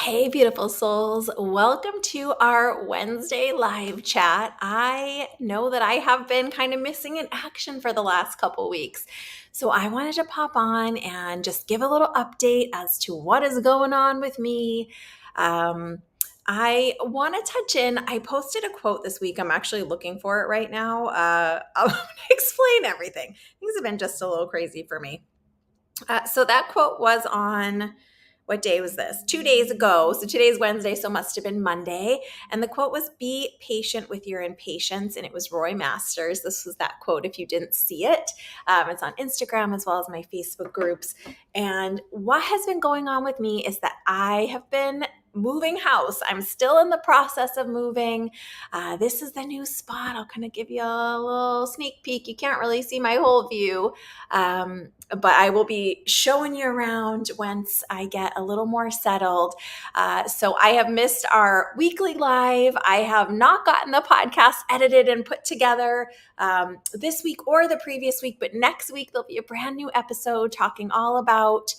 Hey, beautiful souls. Welcome to our Wednesday live chat. I know that I have been kind of missing in action for the last couple weeks. So I wanted to pop on and just give a little update as to what is going on with me. Um, I want to touch in. I posted a quote this week. I'm actually looking for it right now. I'll explain everything. Things have been just a little crazy for me. So that quote was on, what day was this? 2 days ago. So today's Wednesday, so must have been Monday. And the quote was, "Be patient with your impatience." And it was Roy Masters. This was that quote if you didn't see it. It's on Instagram as well as my Facebook groups. And what has been going on with me is that I have been moving house. I'm still in the process of moving. This is the new spot. I'll kind of give you a little sneak peek. You can't really see my whole view. But I will be showing you around once I get a little more settled. So I have missed our weekly live. I have not gotten the podcast edited and put together this week or the previous week, but next week there'll be a brand new episode talking all about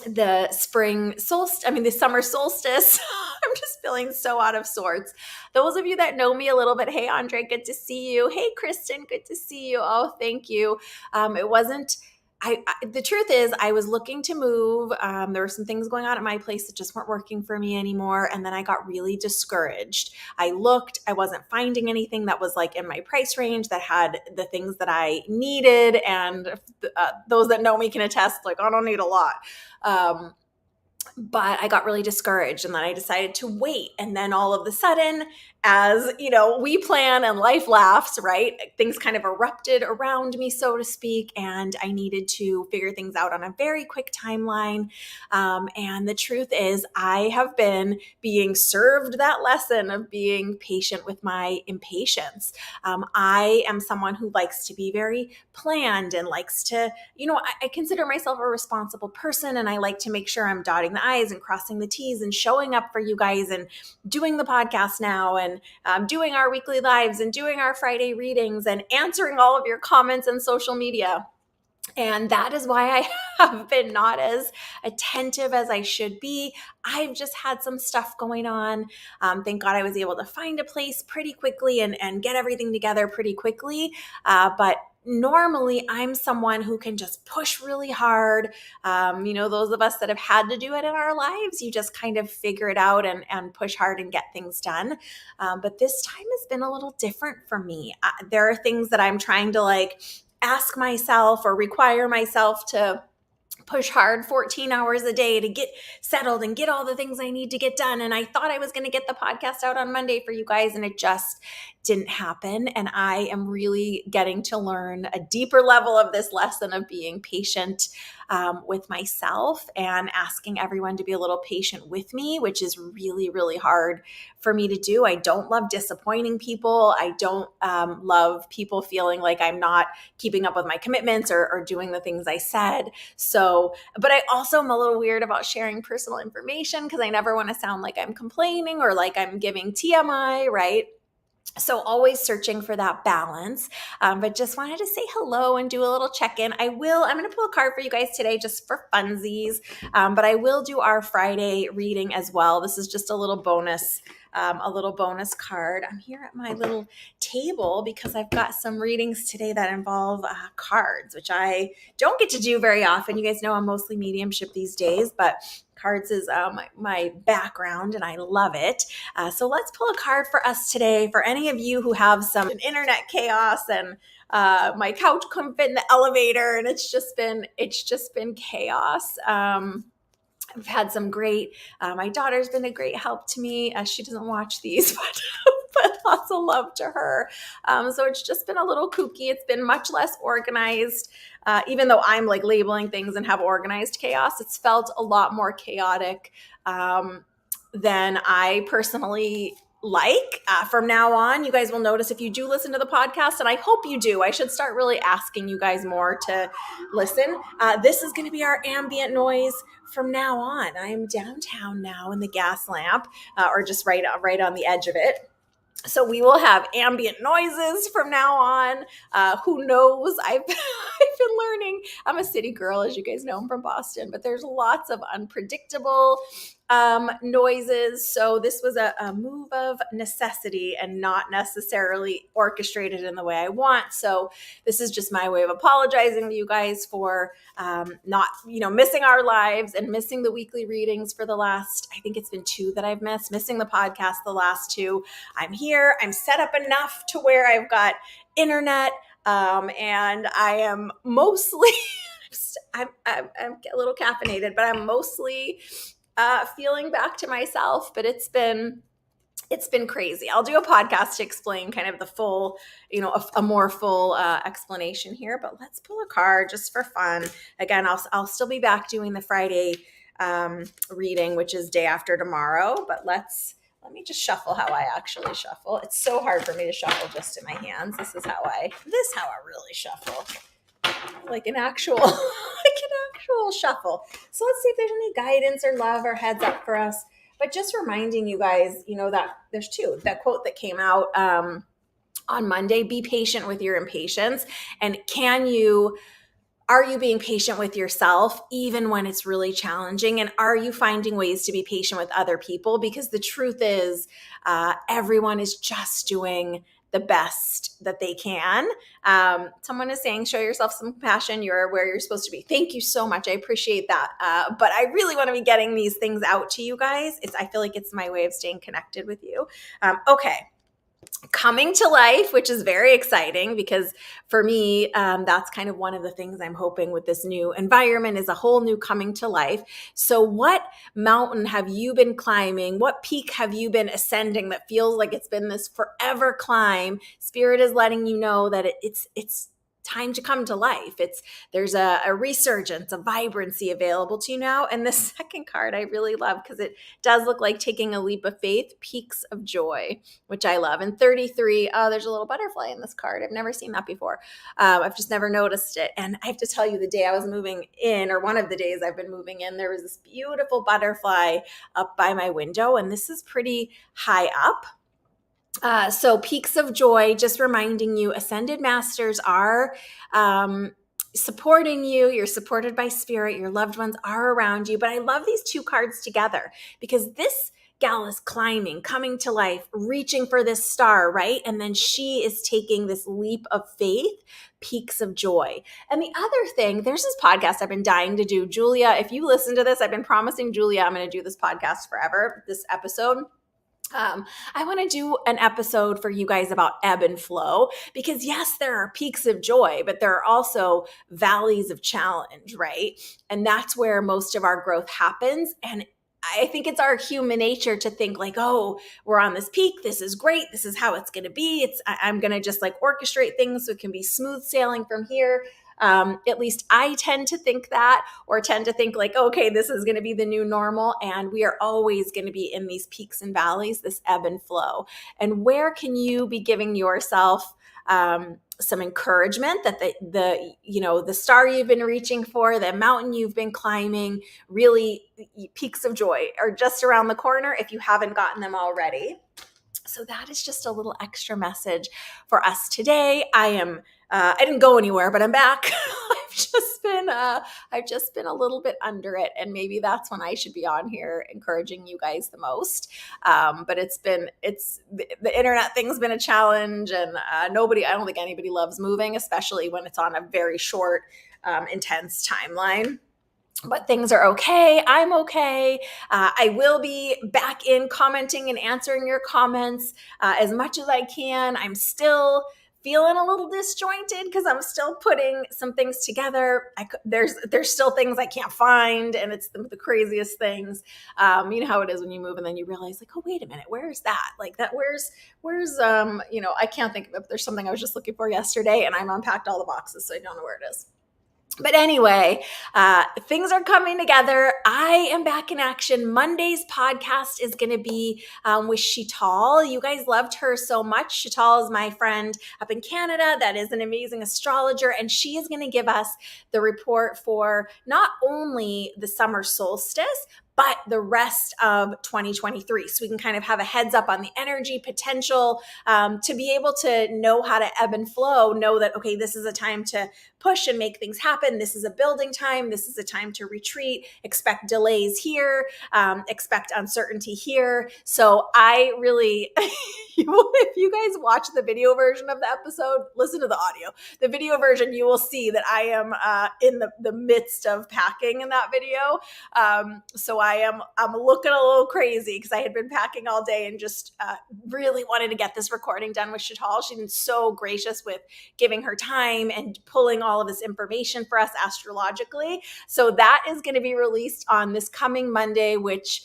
the the summer solstice. I'm just feeling so out of sorts. Those of you that know me a little bit, hey, Andre, good to see you. Hey, Kristen, good to see you. Oh, thank you. It wasn't, the truth is I was looking to move. There were some things going on at my place that just weren't working for me anymore. And then I got really discouraged. I wasn't finding anything that was like in my price range that had the things that I needed. And those that know me can attest, like, I don't need a lot. But I got really discouraged, and then I decided to wait. And then all of a sudden, as you know, we plan and life laughs, right? Things kind of erupted around me, so to speak, and I needed to figure things out on a very quick timeline. And the truth is, I have been being served that lesson of being patient with my impatience. I am someone who likes to be very planned and likes to, I consider myself a responsible person, and I like to make sure I'm dotting the I's and crossing the T's and showing up for you guys and doing the podcast now and doing our weekly lives and doing our Friday readings and answering all of your comments on social media. And that is why I have been not as attentive as I should be. I've just had some stuff going on. Thank God I was able to find a place pretty quickly and get everything together pretty quickly. But normally I'm someone who can just push really hard. Those of us that have had to do it in our lives, you just kind of figure it out and push hard and get things done. But this time has been a little different for me. There are things that I'm trying to ask myself or require myself to push hard 14 hours a day to get settled and get all the things I need to get done. And I thought I was going to get the podcast out on Monday for you guys, and it just didn't happen. And I am really getting to learn a deeper level of this lesson of being patient with myself and asking everyone to be a little patient with me, which is really, really hard for me to do. I don't love disappointing people. I don't love people feeling like I'm not keeping up with my commitments or doing the things I said. But I also am a little weird about sharing personal information because I never want to sound like I'm complaining or like I'm giving TMI, right? So always searching for that balance, but just wanted to say hello and do a little check-in. I'm going to pull a card for you guys today just for funsies, but I will do our Friday reading as well. This is just a little bonus card. I'm here at my little table because I've got some readings today that involve cards, which I don't get to do very often. You guys know I'm mostly mediumship these days, but cards is my background and I love it. So let's pull a card for us today for any of you who have some internet chaos and my couch couldn't fit in the elevator and it's just been chaos. I've had some great, my daughter's been a great help to me. She doesn't watch these, but lots of love to her. So it's just been a little kooky. It's been much less organized. Even though I'm labeling things and have organized chaos, it's felt a lot more chaotic than I personally like. From now on, you guys will notice if you do listen to the podcast, and I hope you do, I should start really asking you guys more to listen. This is going to be our ambient noise from now on. I am downtown now in the gas lamp, or just right on the edge of it. So we will have ambient noises from now on. Who knows? I've I've been learning. I'm a city girl, as you guys know, I'm from Boston, but there's lots of unpredictable noises. So this was a move of necessity and not necessarily orchestrated in the way I want. So this is just my way of apologizing to you guys for not, missing our lives and missing the weekly readings for the last, I think it's been 2 that I've missing the podcast, the last 2. I'm here. I'm set up enough to where I've got internet, and I am mostly, I'm a little caffeinated, but I'm mostly feeling back to myself. But it's been crazy. I'll do a podcast to explain kind of the full, a more full explanation here, but let's pull a card just for fun. Again, I'll still be back doing the Friday reading, which is day after tomorrow, but let me just shuffle how I actually shuffle. It's so hard for me to shuffle just in my hands. This is how I really shuffle. Like an actual shuffle. So let's see if there's any guidance or love or heads up for us. But just reminding you guys, that there's 2. That quote that came out on Monday, be patient with your impatience. And are you being patient with yourself even when it's really challenging? And are you finding ways to be patient with other people? Because the truth is, everyone is just doing the best that they can. Someone is saying, show yourself some compassion. You're where you're supposed to be. Thank you so much. I appreciate that. But I really want to be getting these things out to you guys. I feel like it's my way of staying connected with you. Okay. Coming to life, which is very exciting because for me, that's kind of one of the things I'm hoping with this new environment is a whole new coming to life. So what mountain have you been climbing? What peak have you been ascending that feels like it's been this forever climb? Spirit is letting you know that it's time to come to life. There's a resurgence, a vibrancy available to you now. And the second card I really love because it does look like taking a leap of faith, peaks of joy, which I love. And 33, there's a little butterfly in this card. I've never seen that before. I've just never noticed it. And I have to tell you, the day I was moving in, or one of the days I've been moving in, there was this beautiful butterfly up by my window. And this is pretty high up. So peaks of joy, just reminding you, ascended masters are supporting you. You're supported by spirit. Your loved ones are around you. But I love these 2 cards together because this gal is climbing, coming to life, reaching for this star, right? And then she is taking this leap of faith, peaks of joy. And the other thing, there's this podcast I've been dying to do. Julia, if you listen to this, I've been promising Julia I'm going to do this podcast forever, this episode. I want to do an episode for you guys about ebb and flow because yes, there are peaks of joy, but there are also valleys of challenge, right? And that's where most of our growth happens. And I think it's our human nature to think like, oh, we're on this peak. This is great. This is how it's going to be. I'm going to just like orchestrate things so it can be smooth sailing from here. At least I tend to think that, or tend to think like, okay, this is going to be the new normal. And we are always going to be in these peaks and valleys, this ebb and flow. And where can you be giving yourself some encouragement that the star you've been reaching for, the mountain you've been climbing, really peaks of joy are just around the corner if you haven't gotten them already. So that is just a little extra message for us today. I didn't go anywhere, but I'm back. I've just been a little bit under it, and maybe that's when I should be on here encouraging you guys the most. But the internet thing's been a challenge, and I don't think anybody loves moving, especially when it's on a very short, intense timeline. But things are okay. I'm okay. I will be back in commenting and answering your comments as much as I can. I'm still feeling a little disjointed because I'm still putting some things together. There's still things I can't find, and it's the craziest things. You know how it is when you move and then you realize like, oh, wait a minute, where's that? Like that, where's I can't think of it. There's something I was just looking for yesterday, and I'm unpacked all the boxes, so I don't know where it is. But anyway, things are coming together. I am back in action. Monday's podcast is going to be with Shital. You guys loved her so much. Shital is my friend up in Canada that is an amazing astrologer, and she is going to give us the report for not only the summer solstice, but the rest of 2023. So we can kind of have a heads up on the energy potential, to be able to know how to ebb and flow, know that, okay, this is a time to push and make things happen. This is a building time. This is a time to retreat. Expect delays here. Expect uncertainty here. So I really, if you guys watch the video version of the episode, listen to the audio. The video version, you will see that I am in the midst of packing in that video. So I'm looking a little crazy because I had been packing all day and just really wanted to get this recording done with Chantal. She's been so gracious with giving her time and pulling all of this information for us astrologically. So that is going to be released on this coming Monday, which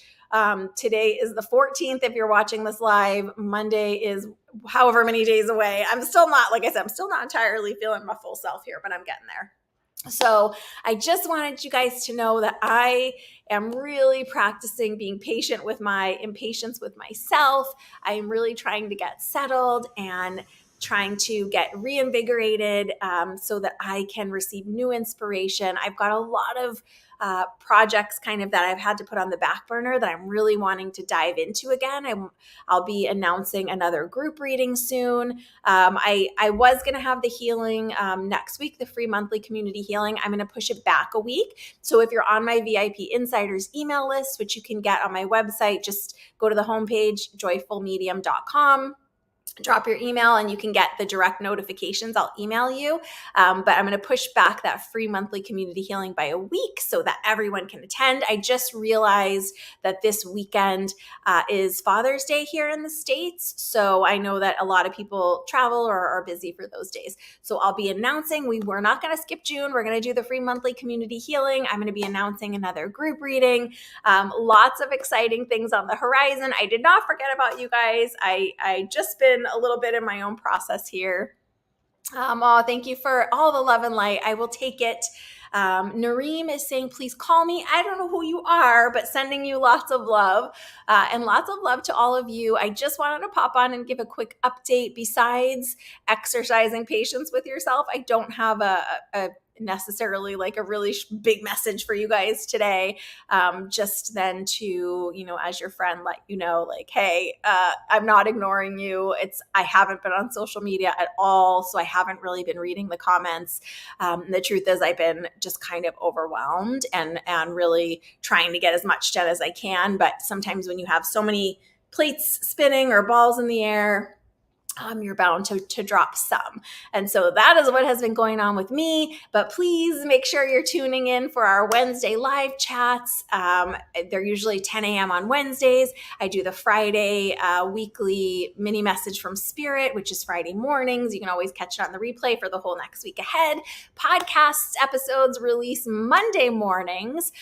today is the 14th. If you're watching this live, Monday is however many days away. I'm still not, like I said, I'm still not entirely feeling my full self here, but I'm getting there. So I just wanted you guys to know that I am really practicing being patient with my impatience with myself. I am really trying to get settled and trying to get reinvigorated, so that I can receive new inspiration. I've got a lot of projects kind of that I've had to put on the back burner that I'm really wanting to dive into again. I'll be announcing another group reading soon. I was going to have the healing next week, the free monthly community healing. I'm going to push it back a week. So if you're on my VIP Insiders email list, which you can get on my website, just go to the homepage, joyfulmedium.com. Drop your email and you can get the direct notifications. I'll email you. But I'm going to push back that free monthly community healing by a week so that everyone can attend. I just realized that this weekend is Father's Day here in the States. So I know that a lot of people travel or are busy for those days. So I'll be announcing, we're not going to skip June. We're going to do the free monthly community healing. I'm going to be announcing another group reading. Lots of exciting things on the horizon. I did not forget about you guys. I just been a little bit in my own process here. Thank you for all the love and light. I will take it. Nareem is saying, please call me. I don't know who you are, but sending you lots of love, and lots of love to all of you. I just wanted to pop on and give a quick update. Besides exercising patience with yourself, I don't have a necessarily like a really big message for you guys today. Just then to, as your friend, let you know, like, hey, I'm not ignoring you. I haven't been on social media at all. So I haven't really been reading the comments. The truth is I've been just kind of overwhelmed and really trying to get as much done as I can. But sometimes when you have so many plates spinning or balls in the air, you're bound to drop some. And so that is what has been going on with me. But please make sure you're tuning in for our Wednesday live chats. They're usually 10 a.m. on Wednesdays. I do the Friday weekly mini message from Spirit, which is Friday mornings. You can always catch it on the replay for the whole next week ahead. Podcast episodes release Monday mornings.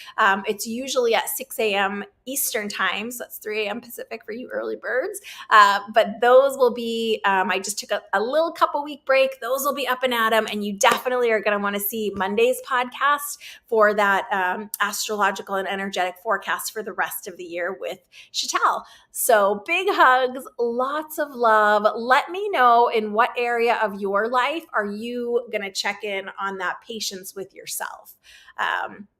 It's usually at 6 a.m. Eastern time. So that's 3 a.m. Pacific for you early birds. But those will be, I just took a little couple week break. Those will be up and at 'em. And you definitely are going to want to see Monday's podcast for that astrological and energetic forecast for the rest of the year with Chantal. So big hugs, lots of love. Let me know in what area of your life are you going to check in on that patience with yourself.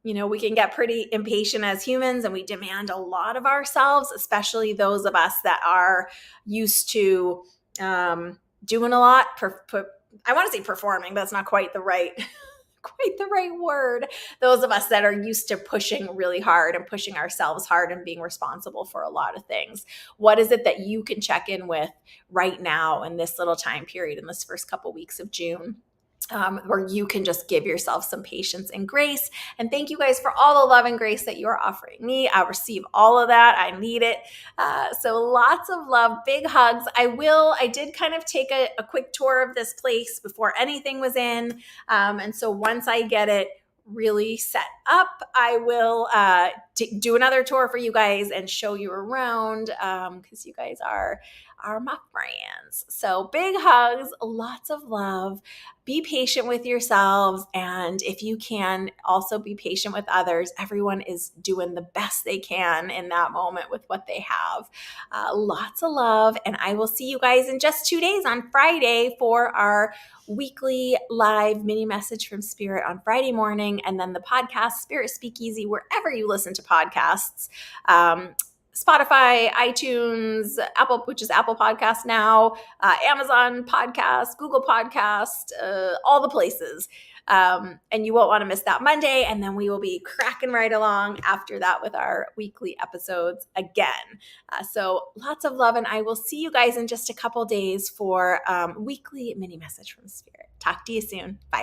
We can get pretty impatient as humans and we demand a lot of ourselves, especially those of us that are used to doing a lot. I want to say performing, but that's not quite the right word. Those of us that are used to pushing really hard and pushing ourselves hard and being responsible for a lot of things. What is it that you can check in with right now in this little time period in this first couple weeks of June? Where you can just give yourself some patience and grace. And thank you guys for all the love and grace that you're offering me. I receive all of that. I need it. So lots of love, big hugs. I did kind of take a quick tour of this place before anything was in. And so once I get it really set up, I will do another tour for you guys and show you around, because you guys are our muff brands. So big hugs, lots of love. Be patient with yourselves. And if you can, also be patient with others. Everyone is doing the best they can in that moment with what they have. Lots of love. And I will see you guys in just 2 days on Friday for our weekly live mini message from Spirit on Friday morning. And then the podcast, Spirit Speakeasy, wherever you listen to podcasts. Spotify, iTunes, Apple, which is Apple Podcast now, Amazon Podcast, Google Podcast, all the places. And you won't want to miss that Monday. And then we will be cracking right along after that with our weekly episodes again. So lots of love. And I will see you guys in just a couple days for weekly mini message from Spirit. Talk to you soon. Bye.